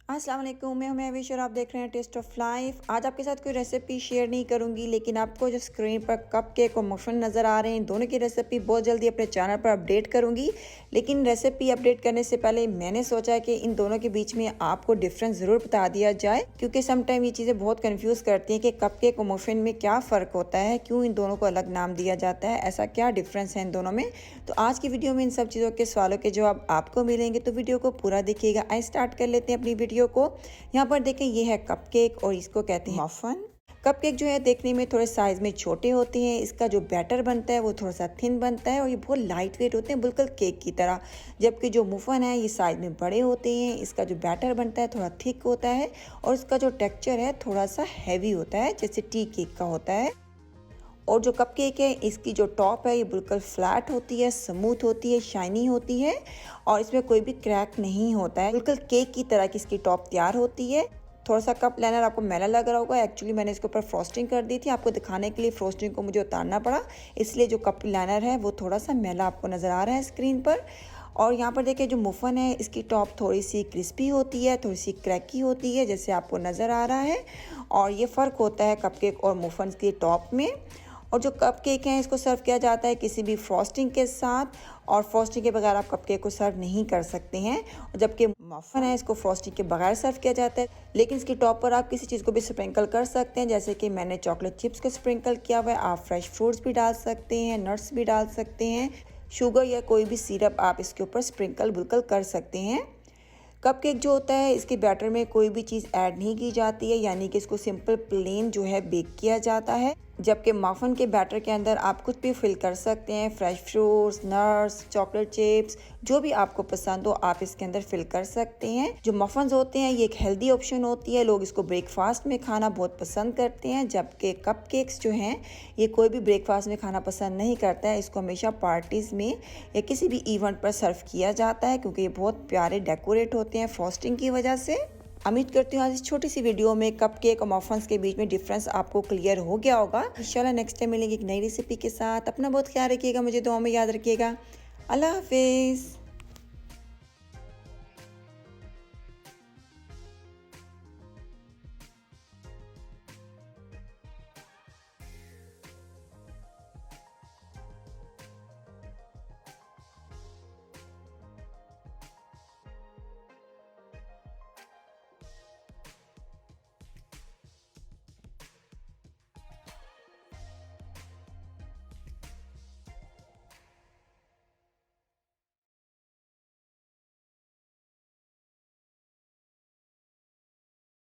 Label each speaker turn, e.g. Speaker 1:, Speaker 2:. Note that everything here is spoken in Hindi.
Speaker 1: अस्सलाम वालेकुम, मैं हूं महविश और आप देख रहे हैं टेस्ट ऑफ लाइफ। आज आपके साथ कोई रेसिपी शेयर नहीं करूंगी, लेकिन आपको जो स्क्रीन पर कप केक और मफिन नज़र आ रहे हैं, दोनों की रेसिपी बहुत जल्दी अपने चैनल पर अपडेट करूंगी। लेकिन रेसिपी अपडेट करने से पहले मैंने सोचा कि इन दोनों के बीच में आपको डिफरेंस ज़रूर बता दिया जाए, क्योंकि समटाइम ये चीज़ें बहुत कन्फ्यूज़ करती हैं कि कप केक और मफिन में क्या फ़र्क होता है, क्यों इन दोनों को अलग नाम दिया जाता है, ऐसा क्या डिफरेंस है इन दोनों में। तो आज की वीडियो में इन सब चीज़ों के सवालों के जवाब आपको मिलेंगे, तो वीडियो को पूरा देखिएगा। आइए स्टार्ट कर लेते हैं अपनी वीडियो को। यहाँ पर देखें, ये है कपकेक और इसको कहते हैं मफन। कपकेक जो है देखने में थोड़े साइज में छोटे होते हैं, इसका जो बैटर बनता है वो थोड़ा सा थिन बनता है और ये बहुत लाइट वेट होते हैं, बिल्कुल केक की तरह। जबकि जो मुफन है ये साइज में बड़े होते हैं, इसका जो बैटर बनता है थोड़ा थिक होता है और इसका जो टेक्सचर है थोड़ा सा हैवी होता है, जैसे टी केक का होता है। और जो कपकेक है इसकी जो टॉप है ये बिल्कुल फ्लैट होती है, स्मूथ होती है, शाइनी होती है और इसमें कोई भी क्रैक नहीं होता है, बिल्कुल केक की तरह की इसकी टॉप तैयार होती है। थोड़ा सा कप लाइनर आपको मैला लग रहा होगा, एक्चुअली मैंने इसके ऊपर फ्रॉस्टिंग कर दी थी, आपको दिखाने के लिए फ्रॉस्टिंग को मुझे उतारना पड़ा, इसलिए जो कप लाइनर है वो थोड़ा सा मैला आपको नज़र आ रहा है स्क्रीन पर। और यहाँ पर देखिए, जो मुफन है इसकी टॉप थोड़ी सी क्रिस्पी होती है, थोड़ी सी क्रैकी होती है, जैसे आपको नज़र आ रहा है। और ये फ़र्क होता है कपकेक और मुफन की टॉप में। और जो कपकेक हैं इसको सर्व किया जाता है किसी भी फ्रॉस्टिंग के साथ, और फ्रॉस्टिंग के बगैर आप कपकेक को सर्व नहीं कर सकते हैं। जबकि मफन है इसको फ्रॉस्टिंग के बगैर सर्व किया जाता है, लेकिन इसकी टॉप पर आप किसी चीज़ को भी स्प्रिंकल कर सकते हैं, जैसे कि मैंने चॉकलेट चिप्स को स्प्रिंकल किया हुआ है। आप फ्रेश फ्रूट्स भी डाल सकते हैं, नट्स भी डाल सकते हैं, शुगर या कोई भी सिरप आप इसके ऊपर स्प्रिंकल बिल्कुल कर सकते हैं। कपकेक जो होता है इसके बैटर में कोई भी चीज़ ऐड नहीं की जाती है, यानी कि इसको सिंपल प्लेन जो है बेक किया जाता है। जबकि मफन के बैटर के अंदर आप कुछ भी फिल कर सकते हैं, fresh fruits, nuts, chocolate chips, जो भी आपको पसंद हो आप इसके अंदर फिल कर सकते हैं। जो मफन्स होते हैं ये एक हेल्दी ऑप्शन होती है, लोग इसको ब्रेकफास्ट में खाना बहुत पसंद करते हैं। जबकि कपकेक्स जो हैं ये कोई भी ब्रेकफास्ट में खाना पसंद नहीं करता है, इसको हमेशा पार्टीज़ में या किसी भी इवेंट पर सर्व किया जाता है, क्योंकि ये बहुत प्यारे डेकोरेट होते हैं फ्रॉस्टिंग की वजह से। उम्मीद करती हूँ आज इस छोटी सी वीडियो में कपकेक और मफन्स के बीच में डिफरेंस आपको क्लियर हो गया होगा। इंशाल्लाह नेक्स्ट टाइम मिलेंगे एक नई रेसिपी के साथ। अपना बहुत ख्याल रखिएगा, मुझे दुआ में याद रखिएगा। अल्लाह हाफिज़।